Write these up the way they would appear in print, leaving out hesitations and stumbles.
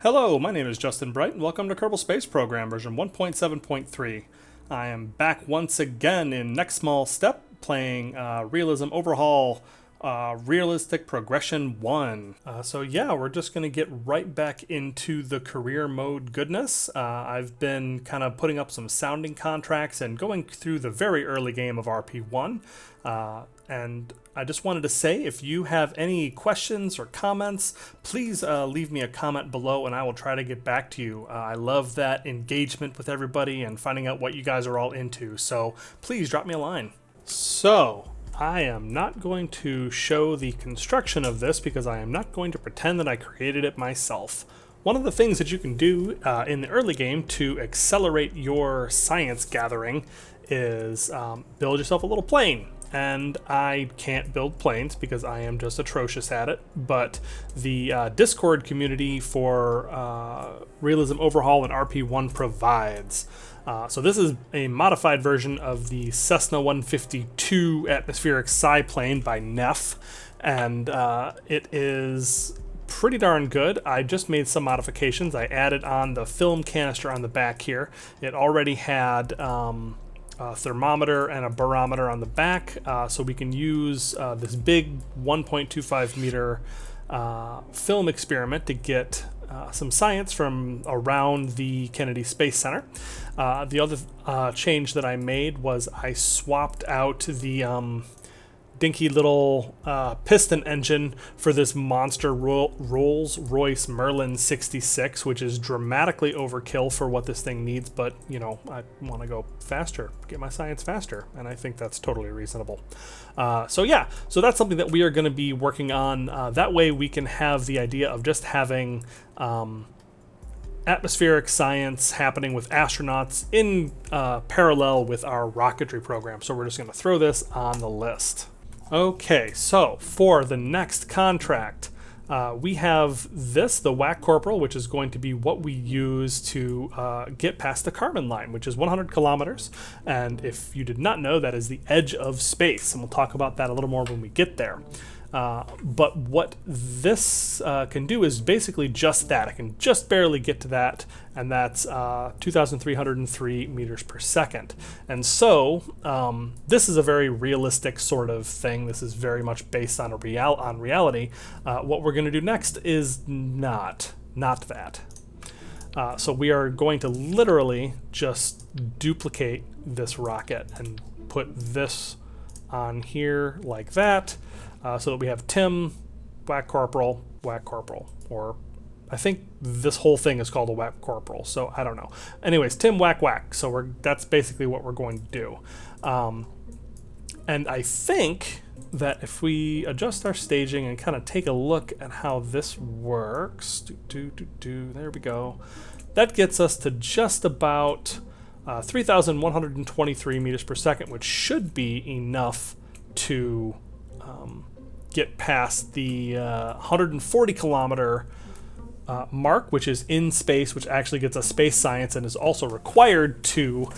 Hello, my name is Justin Bright, and welcome to Kerbal Space Program version 1.7.3. I am back once again in Next Small Step, playing Realism Overhaul Realistic Progression 1. So yeah, we're just going to get right back into the career mode goodness. I've been kind of putting up some sounding contracts and going through the very early game of RP-1. And I just wanted to say, if you have any questions or comments, please leave me a comment below and I will try to get back to you. I love that engagement with everybody and finding out what you guys are all into, so please drop me a line. So, I am not going to show the construction of this because I am not going to pretend that I created it myself. One of the things that you can do in the early game to accelerate your science gathering is build yourself a little plane. And I can't build planes because I am just atrocious at it, but the Discord community for Realism Overhaul and RP-1 provides. So this is a modified version of the Cessna 152 atmospheric Psi-plane by Neff, and it is pretty darn good. I just made some modifications. I added on the film canister on the back here. It already had a thermometer and a barometer on the back, so we can use this big 1.25 meter film experiment to get some science from around the Kennedy Space Center. The other change that I made was I swapped out the dinky little piston engine for this monster Rolls-Royce Merlin 66, which is dramatically overkill for what this thing needs, but you know, I want to go faster, get my science faster, and I think that's totally reasonable. So yeah, so that's something that we are going to be working on. That way we can have the idea of just having atmospheric science happening with astronauts in parallel with our rocketry program. So we're just going to throw this on the list. Okay, so for the next contract, we have this, the WAC Corporal, which is going to be what we use to get past the Kármán line, which is 100 kilometers. And if you did not know, that is the edge of space, and we'll talk about that a little more when we get there. But what this can do is basically just that. It can just barely get to that, and that's 2,303 meters per second. And so this is a very realistic sort of thing. This is very much based on reality. What we're going to do next is not that. So we are going to literally just duplicate this rocket and put this on here like that. So that we have Tim, WAC Corporal, or I think this whole thing is called a WAC Corporal, so I don't know. Anyways, Tim, WAC. So that's basically what we're going to do. And I think that if we adjust our staging and kind of take a look at how this works, there we go. That gets us to just about 3,123 meters per second, which should be enough to get past the 140 kilometer mark, which is in space, which actually gets us space science and is also required to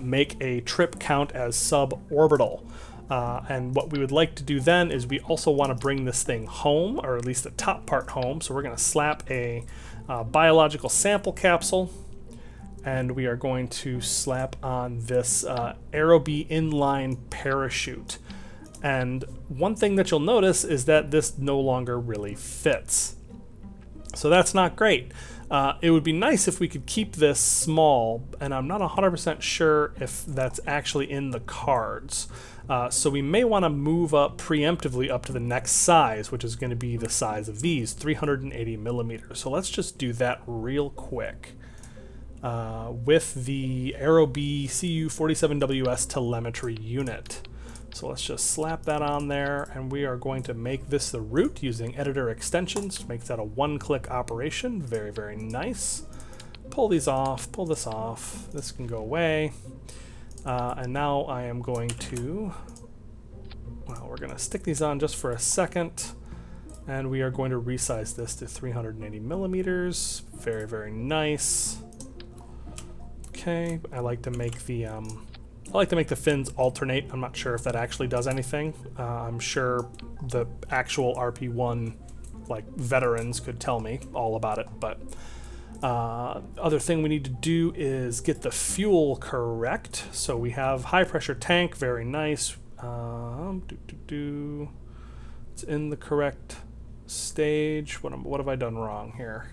make a trip count as suborbital. And what we would like to do then is we also want to bring this thing home, or at least the top part home. So we're going to slap a biological sample capsule, and we are going to slap on this Aerobee inline parachute. And one thing that you'll notice is that this no longer really fits. So that's not great. It would be nice if we could keep this small, and I'm not 100% sure if that's actually in the cards. So we may want to move up preemptively up to the next size, which is going to be the size of these, 380 millimeters. So let's just do that real quick. With the Aerobee CU-47WS telemetry unit. So let's just slap that on there, and we are going to make this the root using editor extensions to make that a one-click operation. Very, very nice. Pull these off, pull this off. This can go away. And now I am going to, well, we're going to stick these on just for a second, and we are going to resize this to 380 millimeters. Very, very nice. Okay, I like to make the fins alternate. I'm not sure if that actually does anything. I'm sure the actual RP-1 like veterans could tell me all about it, but Other thing we need to do is get the fuel correct. So we have high pressure tank, very nice. It's in the correct stage. What have I done wrong here?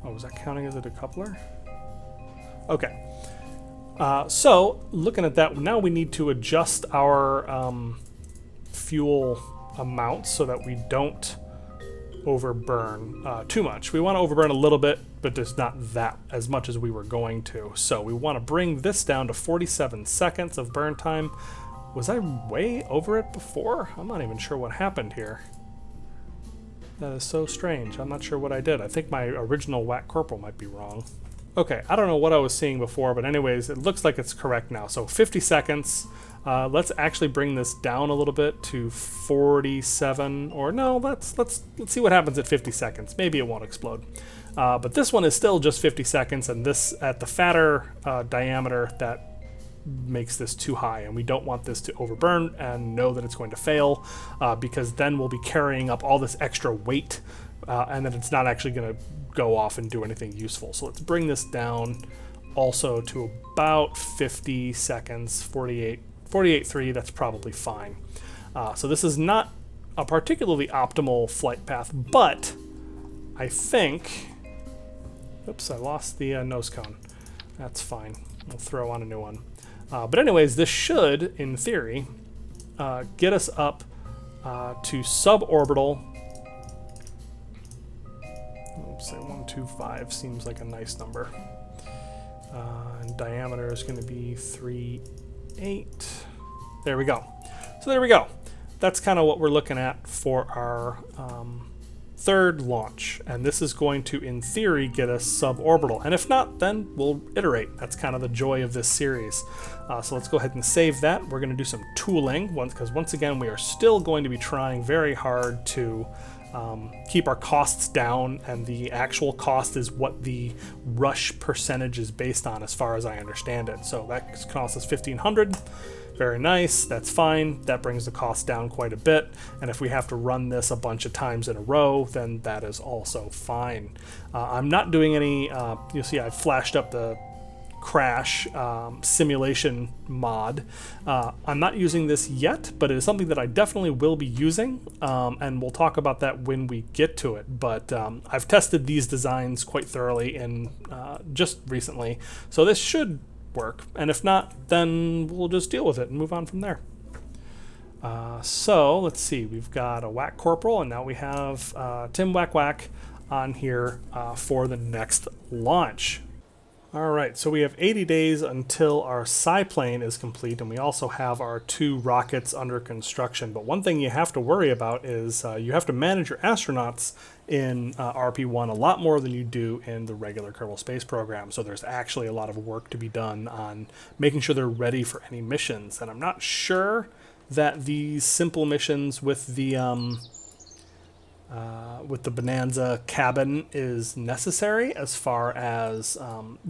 Oh, was that counting as a decoupler? Okay. So looking at that, now we need to adjust our fuel amount so that we don't overburn too much. We want to overburn a little bit, but just not that as much as we were going to. So we want to bring this down to 47 seconds of burn time. Was I way over it before? I'm not even sure what happened here. That is so strange. I'm not sure what I did. I think my original whack corporal might be wrong. Okay, I don't know what I was seeing before, but anyways, it looks like it's correct now. So 50 seconds. Let's actually bring this down a little bit to 47, or no, let's see what happens at 50 seconds. Maybe it won't explode. But this one is still just 50 seconds, and this at the fatter diameter, that makes this too high, and we don't want this to overburn and know that it's going to fail, because then we'll be carrying up all this extra weight, and then it's not actually going to go off and do anything useful. So let's bring this down also to about 50 seconds, 48.3, that's probably fine. So this is not a particularly optimal flight path, but I think, oops, I lost the nose cone. That's fine, we'll throw on a new one. But anyways, this should, in theory, get us up to suborbital. Let's say 125 seems like a nice number. And diameter is going to be 3.8. There we go. So there we go. That's kind of what we're looking at for our third launch, and this is going to, in theory, get us suborbital, and if not, then we'll iterate. That's kind of the joy of this series. So let's go ahead and save that. We're going to do some tooling, because once again, we are still going to be trying very hard to keep our costs down, and the actual cost is what the rush percentage is based on, as far as I understand it. So that costs us 1,500. Very nice, that's fine. That brings the cost down quite a bit. And if we have to run this a bunch of times in a row, then that is also fine. I'm not doing any, you'll see I've flashed up the crash simulation mod. I'm not using this yet, but it is something that I definitely will be using, and we'll talk about that when we get to it. But I've tested these designs quite thoroughly in just recently, so this should work, and if not, then we'll just deal with it and move on from there. So let's see, we've got a whack corporal, and now we have Tim Whack Whack on here for the next launch. All right, so we have 80 days until our Cyplane is complete, and we also have our 2 rockets under construction. But one thing you have to worry about is you have to manage your astronauts in RP-1 a lot more than you do in the regular Kerbal Space Program. So there's actually a lot of work to be done on making sure they're ready for any missions. And I'm not sure that these simple missions with the Bonanza cabin is necessary as far as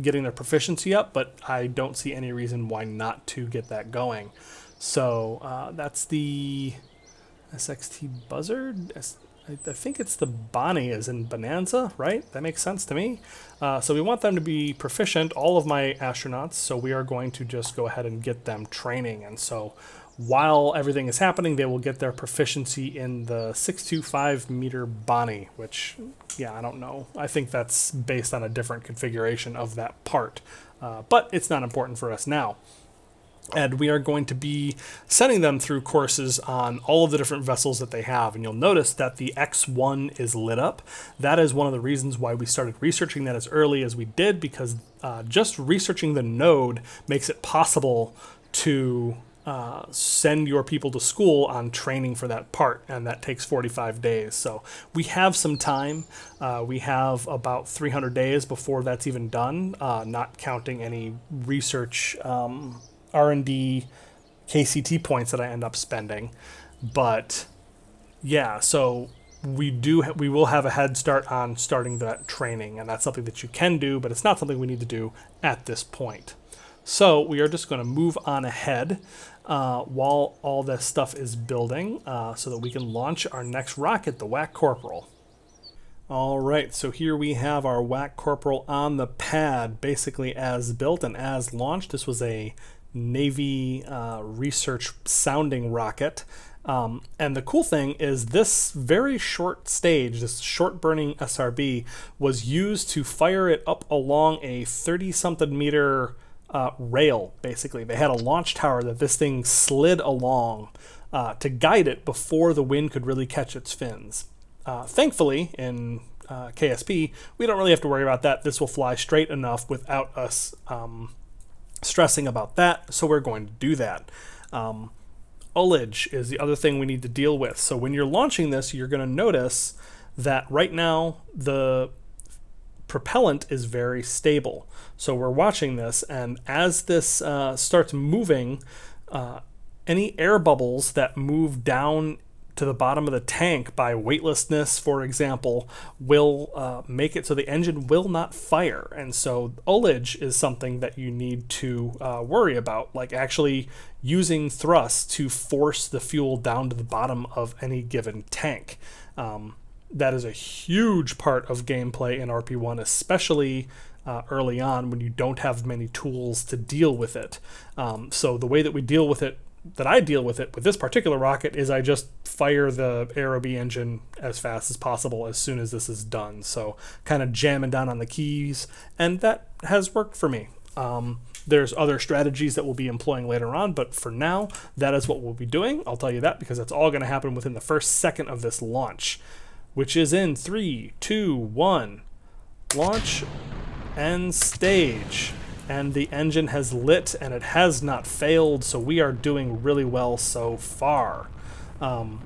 getting their proficiency up, but I don't see any reason why not to get that going. So that's the SXT Buzzard. I think it's the Bonnie is in Bonanza, right? That makes sense to me. So we want them to be proficient, all of my astronauts, so we are going to just go ahead and get them training. And so while everything is happening, they will get their proficiency in the 625 meter Bonnie, which, yeah, I don't know. I think that's based on a different configuration of that part, but it's not important for us now. And we are going to be sending them through courses on all of the different vessels that they have. And you'll notice that the X1 is lit up. That is one of the reasons why we started researching that as early as we did, because just researching the node makes it possible to send your people to school on training for that part, and that takes 45 days. So we have some time. We have about 300 days before that's even done, not counting any research R&D KCT points that I end up spending. But yeah, so we will have a head start on starting that training, and that's something that you can do, but it's not something we need to do at this point. So we are just going to move on ahead while all this stuff is building, so that we can launch our next rocket, the Whack Corporal. All right, so here we have our Whack Corporal on the pad, basically as built and as launched. This was a Navy research sounding rocket. And the cool thing is this very short stage, this short burning SRB, was used to fire it up along a 30-something meter rail, basically. They had a launch tower that this thing slid along to guide it before the wind could really catch its fins. Thankfully, in KSP, we don't really have to worry about that. This will fly straight enough without us stressing about that, so we're going to do that. Ullage is the other thing we need to deal with. So when you're launching this, you're going to notice that right now the propellant is very stable. So we're watching this, and as this starts moving, any air bubbles that move down to the bottom of the tank by weightlessness, for example, will make it so the engine will not fire. And so ullage is something that you need to worry about, like actually using thrust to force the fuel down to the bottom of any given tank. That is a huge part of gameplay in RP-1, especially early on when you don't have many tools to deal with it. So the way that we deal with it, that I deal with it with this particular rocket, is I just fire the Aerobee engine as fast as possible as soon as this is done. So kind of jamming down on the keys, and that has worked for me. There's other strategies that we'll be employing later on, but for now, that is what we'll be doing. I'll tell you that because that's all going to happen within the first second of this launch, which is in 3, 2, 1. Launch and stage. And the engine has lit and it has not failed, so we are doing really well so far.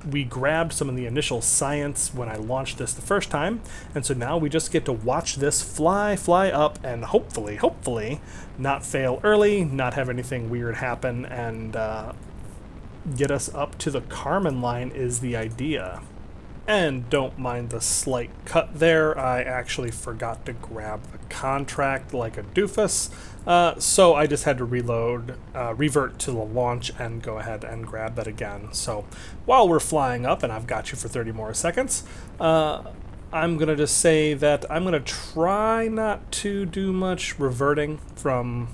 We grabbed some of the initial science when I launched this the first time, and so now we just get to watch this fly up and hopefully not fail early, not have anything weird happen, and get us up to the Kármán line is the idea. And don't mind the slight cut there, I actually forgot to grab the contract like a doofus, so I just had to revert to the launch and go ahead and grab that again. So while we're flying up, and I've got you for 30 more seconds, I'm going to just say that I'm going to try not to do much reverting from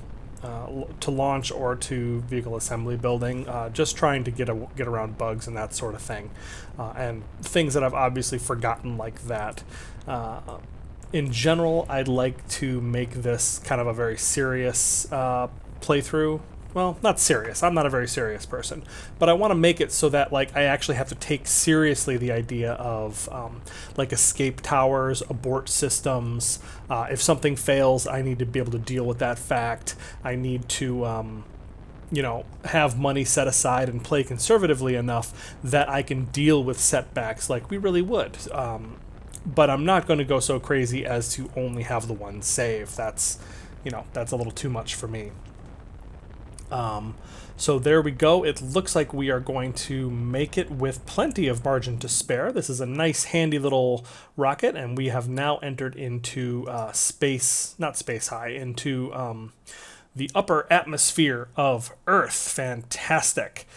to launch or to vehicle assembly building, just trying to get around bugs and that sort of thing, and things that I've obviously forgotten like that. In general, I'd like to make this kind of a very serious playthrough. Well, not serious. I'm not a very serious person, but I want to make it so that like I actually have to take seriously the idea of like escape towers, abort systems. If something fails, I need to be able to deal with that fact. I need to you know, have money set aside and play conservatively enough that I can deal with setbacks like we really would. But I'm not going to go so crazy as to only have the one save. That's, you know, that's a little too much for me. So there we go. It looks like we are going to make it with plenty of margin to spare. This is a nice handy little rocket, and we have now entered into not space high, into the upper atmosphere of Earth. Fantastic.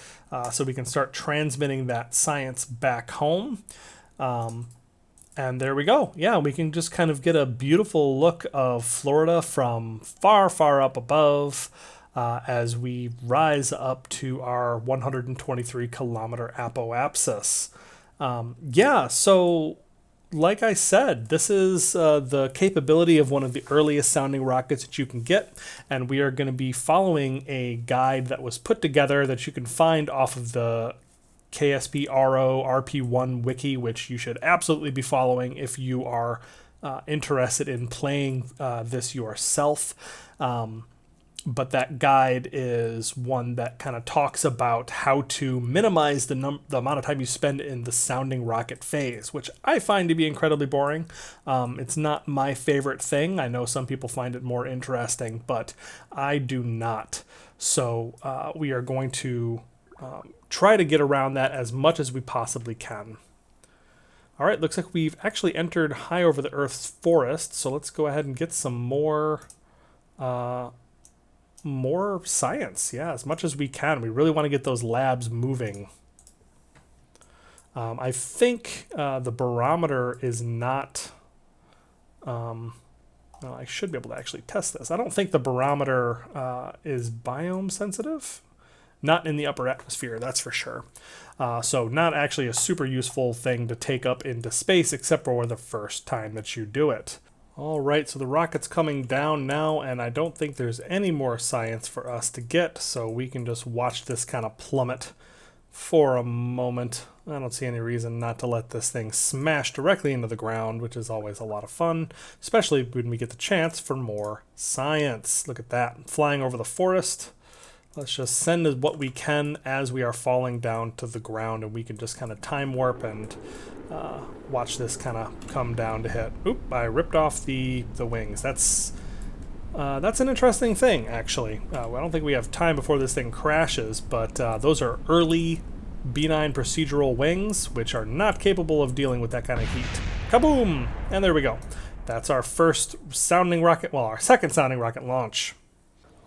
So we can start transmitting that science back home. And there we go. Yeah, we can just kind of get a beautiful look of Florida from far, far up above as we rise up to our 123 kilometer apoapsis. Yeah, so like I said, this is the capability of one of the earliest sounding rockets that you can get, and we are going to be following a guide that was put together that you can find off of the KSP RO RP-1 wiki, which you should absolutely be following if you are interested in playing this yourself. But that guide is one that kind of talks about how to minimize the amount of time you spend in the sounding rocket phase, which I find to be incredibly boring. It's not my favorite thing. I know some people find it more interesting, but I do not. So we are going to try to get around that as much as we possibly can. All right, looks like we've actually entered high over the Earth's forest, so let's go ahead and get some more science. Yeah, as much as we can. We really want to get those labs moving. I think the barometer is not Well, I should be able to actually test this. I don't think the barometer is biome sensitive. Not in the upper atmosphere, that's for sure. So not actually a super useful thing to take up into space, except for the first time that you do it. All right, so the rocket's coming down now, and I don't think there's any more science for us to get, so we can just watch this kind of plummet for a moment. I don't see any reason not to let this thing smash directly into the ground, which is always a lot of fun, especially when we get the chance for more science. Look at that, flying over the forest. Let's just send what we can as we are falling down to the ground, and we can just kind of time warp and watch this kind of come down to hit. Oop, I ripped off the wings. That's an interesting thing, actually. I don't think we have time before this thing crashes, but those are early B9 procedural wings, which are not capable of dealing with that kind of heat. Kaboom! And there we go. That's our first sounding rocket, well, our second sounding rocket launch.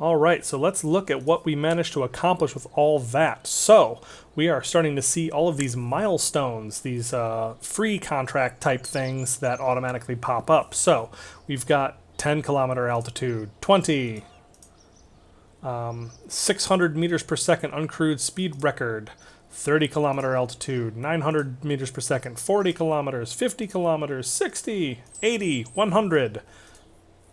All right, so let's look at what we managed to accomplish with all that. So we are starting to see all of these milestones, these free contract type things that automatically pop up. So we've got 10 kilometer altitude, 20, 600 meters per second uncrewed speed record, 30 kilometer altitude, 900 meters per second, 40 kilometers, 50 kilometers, 60, 80, 100.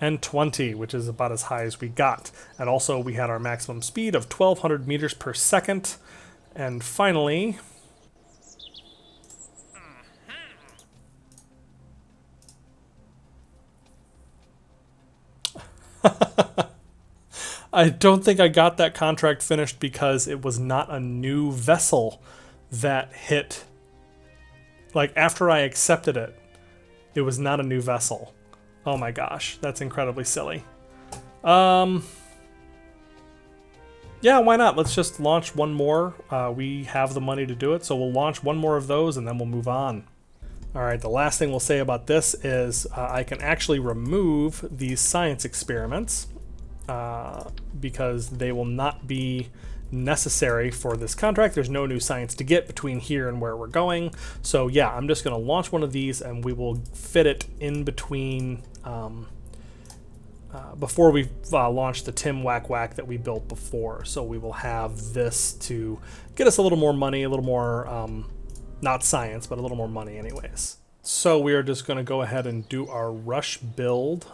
And 20, which is about as high as we got. And also we had our maximum speed of 1200 meters per second. And finally, I don't think I got that contract finished because it was not a new vessel that hit. Like, after I accepted it, it was not a new vessel. Oh my gosh, that's incredibly silly. Yeah, why not? Let's just launch one more. We have the money to do it, so we'll launch one more of those and then we'll move on. All right, the last thing we'll say about this is I can actually remove these science experiments because they will not be necessary for this contract. There's no new science to get between here and where we're going. So yeah, I'm just going to launch one of these and we will fit it in between before we launch the Tim Whack Whack that we built before. So we will have this to get us a little more money, a little more, not science, but a little more money anyways. So we are just going to go ahead and do our rush build,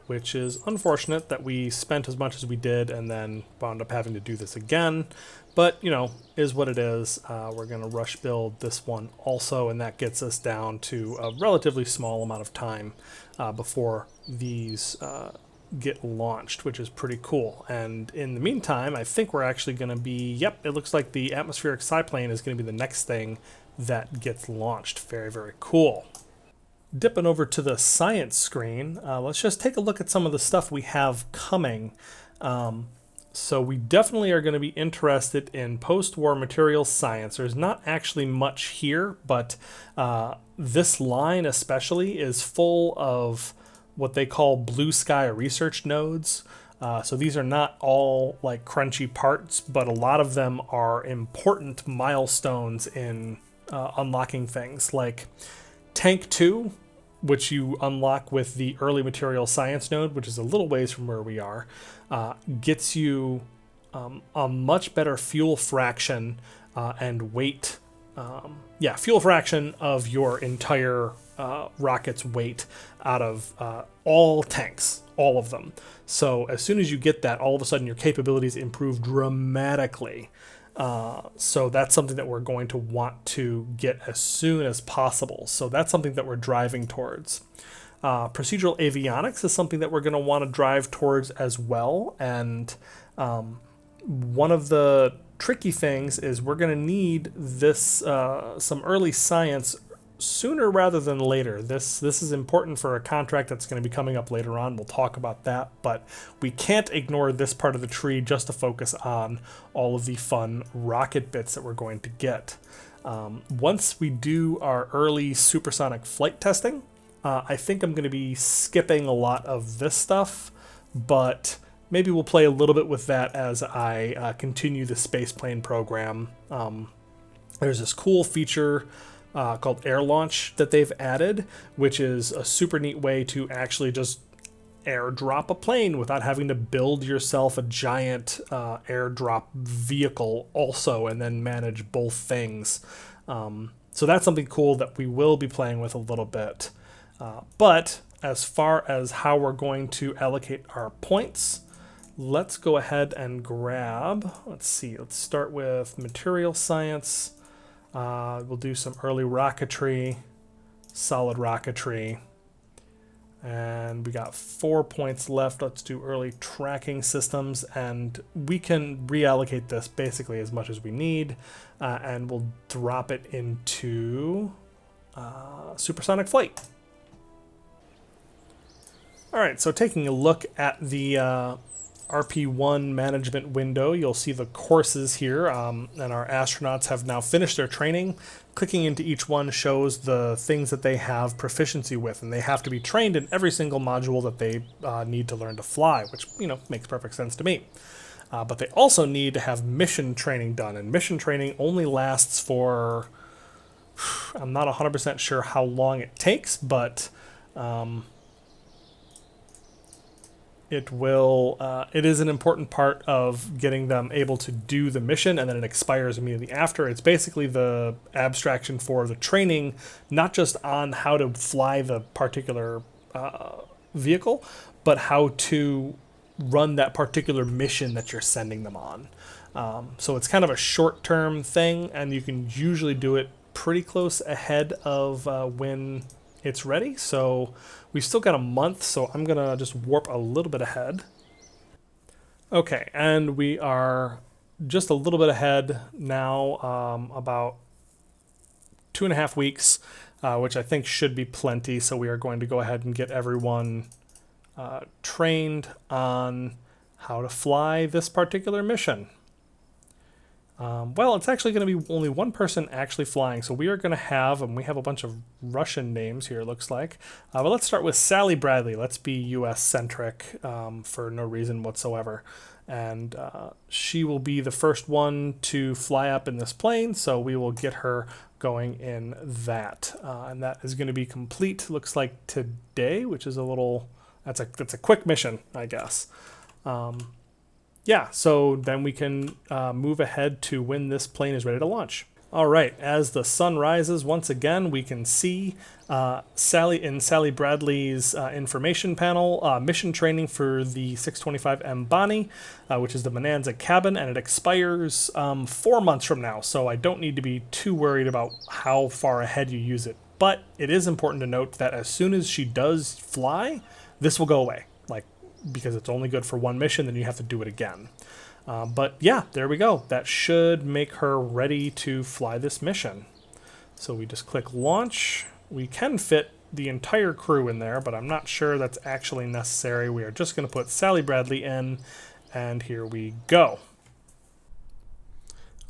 which is unfortunate that we spent as much as we did and then wound up having to do this again. But, you know, is what it is. We're going to rush build this one also, and that gets us down to a relatively small amount of time before these get launched, which is pretty cool. And in the meantime, I think we're actually going to be, yep, it looks like the atmospheric seaplane is going to be the next thing that gets launched. Very, very cool. Dipping over to the science screen, let's just take a look at some of the stuff we have coming. So we definitely are going to be interested in post-war materials science. There's not actually much here, but this line especially is full of what they call blue sky research nodes. So these are not all like crunchy parts, but a lot of them are important milestones in unlocking things like Tank 2, which you unlock with the early material science node, which is a little ways from where we are, gets you a much better fuel fraction and weight. Fuel fraction of your entire rocket's weight out of all tanks, all of them. So as soon as you get that, all of a sudden your capabilities improve dramatically. So that's something that we're going to want to get as soon as possible. So that's something that we're driving towards. Procedural avionics is something that we're going to want to drive towards as well. And one of the tricky things is we're going to need this some early science sooner rather than later. This is important for a contract that's going to be coming up later on. We'll talk about that, but we can't ignore this part of the tree just to focus on all of the fun rocket bits that we're going to get. Once we do our early supersonic flight testing, I think I'm going to be skipping a lot of this stuff, but maybe we'll play a little bit with that as I continue the spaceplane program. There's this cool feature called Air Launch that they've added, which is a super neat way to actually just airdrop a plane without having to build yourself a giant airdrop vehicle also and then manage both things. So that's something cool that we will be playing with a little bit. But as far as how we're going to allocate our points, let's go ahead and grab, let's start with material science. We'll do some early rocketry, solid rocketry. And we got 4 points left. Let's do early tracking systems, and we can reallocate this basically as much as we need, and we'll drop it into supersonic flight. All right, so taking a look at the RP-1 management window, you'll see the courses here, and our astronauts have now finished their training. Clicking into each one shows the things that they have proficiency with, and they have to be trained in every single module that they need to learn to fly, which, you know, makes perfect sense to me. But they also need to have mission training done, and mission training only lasts for, I'm not 100% sure how long it takes, but it is an important part of getting them able to do the mission, and then it expires immediately after. It's basically the abstraction for the training, not just on how to fly the particular vehicle, but how to run that particular mission that you're sending them on. So it's kind of a short-term thing, and you can usually do it pretty close ahead of when it's ready. So we've still got a month, so I'm gonna just warp a little bit ahead. Okay, and we are just a little bit ahead now, about 2.5 weeks, which I think should be plenty. So we are going to go ahead and get everyone trained on how to fly this particular mission. Well, it's actually going to be only one person actually flying, so we are going to have, and we have a bunch of Russian names here, it looks like. But let's start with Sally Bradley. Let's be US-centric for no reason whatsoever. And she will be the first one to fly up in this plane, so we will get her going in that. And that is going to be complete, looks like today, which is a little, that's a quick mission, I guess. Yeah, so then we can move ahead to when this plane is ready to launch. All right, as the sun rises, once again, we can see Sally Bradley's information panel, mission training for the 625M Bonnie, which is the Bonanza cabin, and it expires 4 months from now, so I don't need to be too worried about how far ahead you use it. But it is important to note that as soon as she does fly, this will go away. Because it's only good for one mission, then you have to do it again. But yeah, there we go. That should make her ready to fly this mission. So we just click launch. We can fit the entire crew in there, but I'm not sure that's actually necessary. We are just going to put Sally Bradley in, and here we go.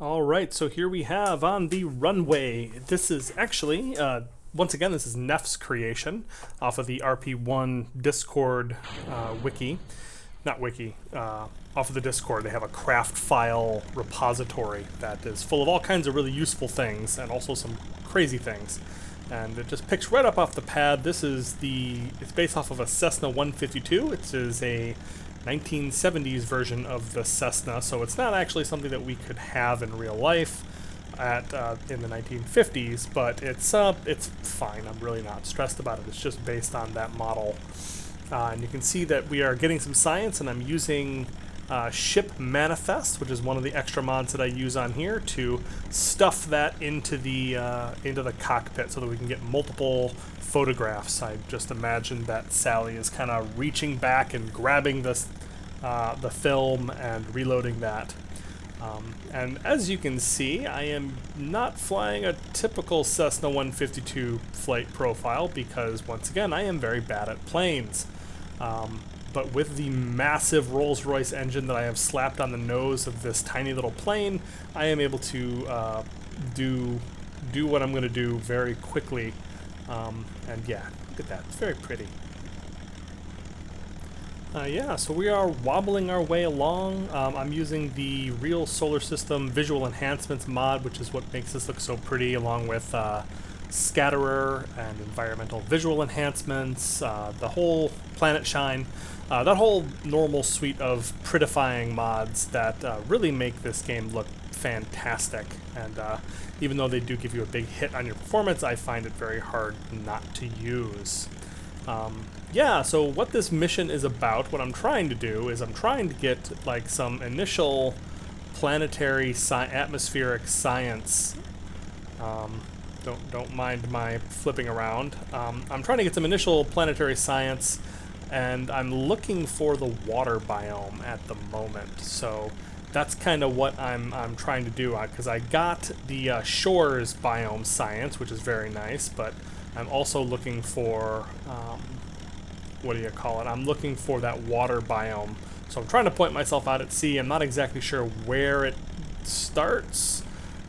All right, so here we have on the runway. This is actually once again, this is Neff's creation off of the RP-1 Discord wiki. Not wiki, off of the Discord. They have a craft file repository that is full of all kinds of really useful things and also some crazy things. And it just picks right up off the pad. This is it's based off of a Cessna 152. It is a 1970s version of the Cessna, so it's not actually something that we could have in real life in the 1950s, but it's fine. I'm really not stressed about it. It's just based on that model. And you can see that we are getting some science, and I'm using Ship Manifest, which is one of the extra mods that I use on here to stuff that into the cockpit so that we can get multiple photographs. I just imagine that Sally is kind of reaching back and grabbing the film and reloading that. And as you can see, I am not flying a typical Cessna 152 flight profile because, once again, I am very bad at planes. But with the massive Rolls-Royce engine that I have slapped on the nose of this tiny little plane, I am able to do what I'm going to do very quickly. And yeah, look at that. It's very pretty. Yeah, so we are wobbling our way along. I'm using the Real Solar System Visual Enhancements mod, which is what makes this look so pretty, along with scatterer and environmental visual enhancements, the whole Planet Shine, that whole normal suite of prettifying mods that really make this game look fantastic. And even though they do give you a big hit on your performance, I find it very hard not to use. Yeah, so what this mission is about, what I'm trying to do is I'm trying to get like some initial planetary atmospheric science. Don't mind my flipping around. I'm trying to get some initial planetary science, and I'm looking for the water biome at the moment. So that's kind of what I'm trying to do, because I got the shores biome science, which is very nice, but I'm also looking for what do you call it? I'm looking for that water biome. So I'm trying to point myself out at sea. I'm not exactly sure where it starts,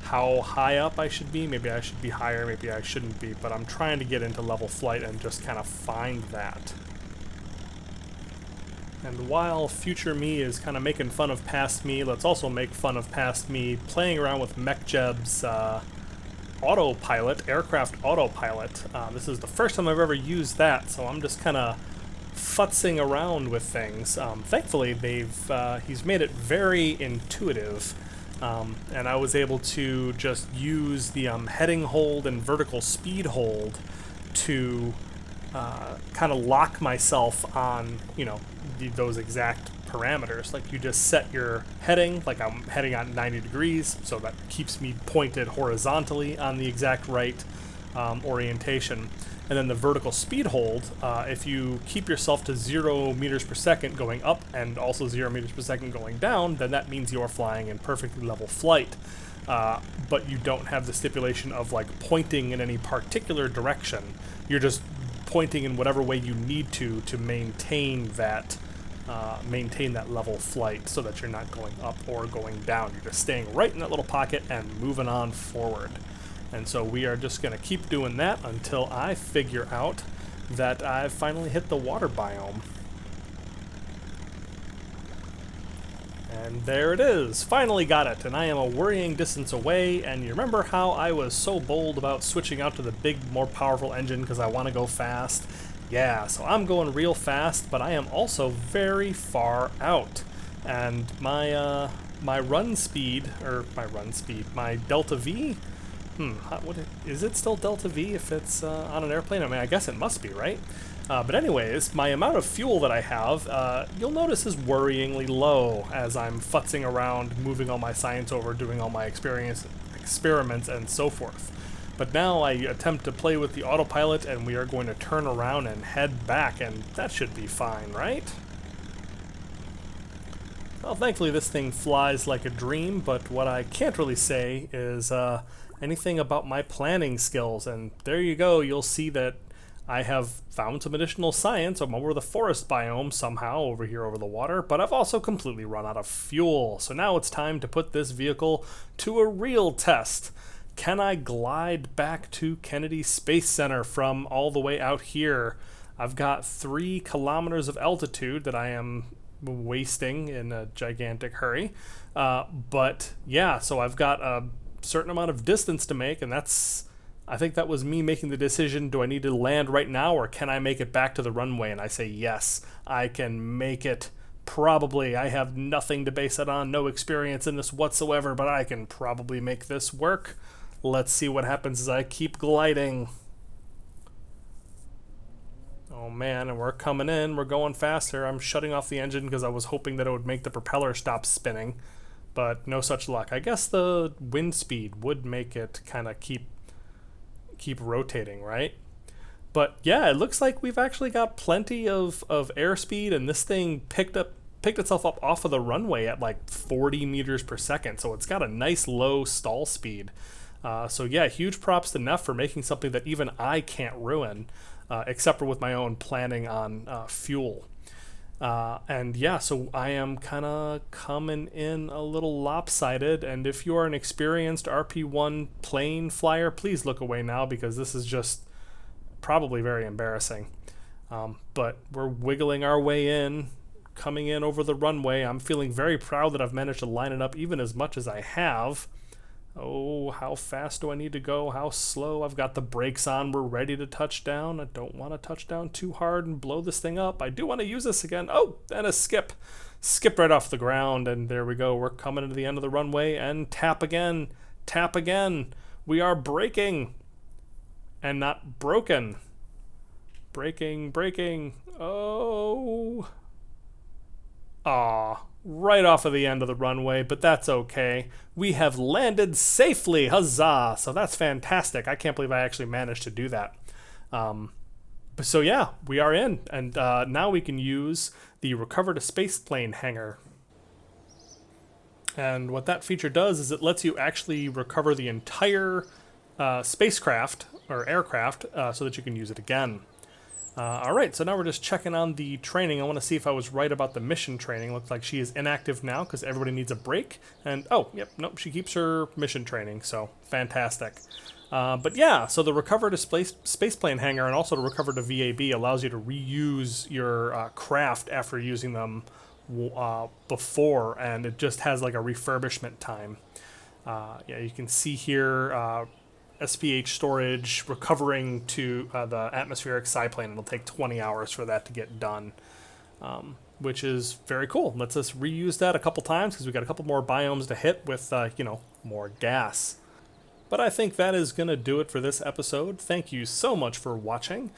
how high up I should be. Maybe I should be higher, maybe I shouldn't be, but I'm trying to get into level flight and just kind of find that. And while future me is kind of making fun of past me, let's also make fun of past me playing around with MechJeb's autopilot, aircraft autopilot. This is the first time I've ever used that, so I'm just kind of futzing around with things. Thankfully, he's made it very intuitive, and I was able to just use the heading hold and vertical speed hold to kind of lock myself on, you know, those exact parameters. Like, you just set your heading, like I'm heading on 90 degrees, so that keeps me pointed horizontally on the exact right orientation. And then the vertical speed hold, if you keep yourself to 0 meters per second going up and also 0 meters per second going down, then that means you're flying in perfectly level flight. But you don't have the stipulation of like pointing in any particular direction. You're just pointing in whatever way you need to maintain that level flight, so that you're not going up or going down. You're just staying right in that little pocket and moving on forward. And so we are just going to keep doing that until I figure out that I've finally hit the water biome. And there it is. Finally got it. And I am a worrying distance away. And you remember how I was so bold about switching out to the big, more powerful engine because I want to go fast? Yeah, so I'm going real fast, but I am also very far out. And my run speed, my delta V? Is it still delta V if it's on an airplane? I mean, I guess it must be, right? But anyways, my amount of fuel that I have, you'll notice, is worryingly low as I'm futzing around, moving all my science over, doing all my experiments, and so forth. But now I attempt to play with the autopilot, and we are going to turn around and head back, and that should be fine, right? Well, thankfully this thing flies like a dream, but what I can't really say is anything about my planning skills. And there you go, you'll see that I have found some additional science. I'm over the forest biome somehow over here over the water, but I've also completely run out of fuel. So now it's time to put this vehicle to a real test. Can I glide back to Kennedy Space Center from all the way out here? I've got 3 kilometers of altitude that I am wasting in a gigantic hurry. But yeah, so I've got a certain amount of distance to make, and I think that was me making the decision, do I need to land right now, or can I make it back to the runway? And I say yes, I can make it. Probably. I have nothing to base it on, no experience in this whatsoever, but I can probably make this work. Let's see what happens as I keep gliding. Oh man, and we're coming in, we're going faster. I'm shutting off the engine because I was hoping that it would make the propeller stop spinning, but no such luck. I guess the wind speed would make it kind of keep rotating, right? But yeah, it looks like we've actually got plenty of airspeed, and this thing picked itself up off of the runway at like 40 meters per second, so it's got a nice low stall speed. So yeah, huge props to Neff for making something that even I can't ruin, except for with my own planning on fuel. And yeah, so I am kind of coming in a little lopsided, and if you are an experienced RP-1 plane flyer, please look away now, because this is just probably very embarrassing. But we're wiggling our way in, coming in over the runway. I'm feeling very proud that I've managed to line it up even as much as I have. Oh, how fast do I need to go? How slow? I've got the brakes on. We're ready to touch down. I don't want to touch down too hard and blow this thing up. I do want to use this again. Oh, and a skip. Skip right off the ground, and there we go. We're coming to the end of the runway, and tap again. Tap again. We are braking. And not broken. Braking, braking. Oh. Aw, right off of the end of the runway, but that's okay. We have landed safely, huzzah! So that's fantastic. I can't believe I actually managed to do that. So yeah, we are in, and now we can use the Recover to Spaceplane hanger. And what that feature does is it lets you actually recover the entire spacecraft or aircraft so that you can use it again. Alright, so now we're just checking on the training. I want to see if I was right about the mission training. Looks like she is inactive now because everybody needs a break. And, oh, yep, nope, she keeps her mission training, so fantastic. But yeah, so the Recover to Spaceplane hanger and also the Recover to VAB allows you to reuse your craft after using them before, and it just has like a refurbishment time. Yeah, you can see here SPH storage recovering to the atmospheric seaplane. It'll take 20 hours for that to get done, which is very cool. Lets us reuse that a couple times because we've got a couple more biomes to hit with, more gas. But I think that is going to do it for this episode. Thank you so much for watching.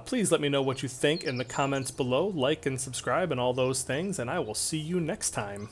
Please let me know what you think in the comments below. Like and subscribe and all those things, and I will see you next time.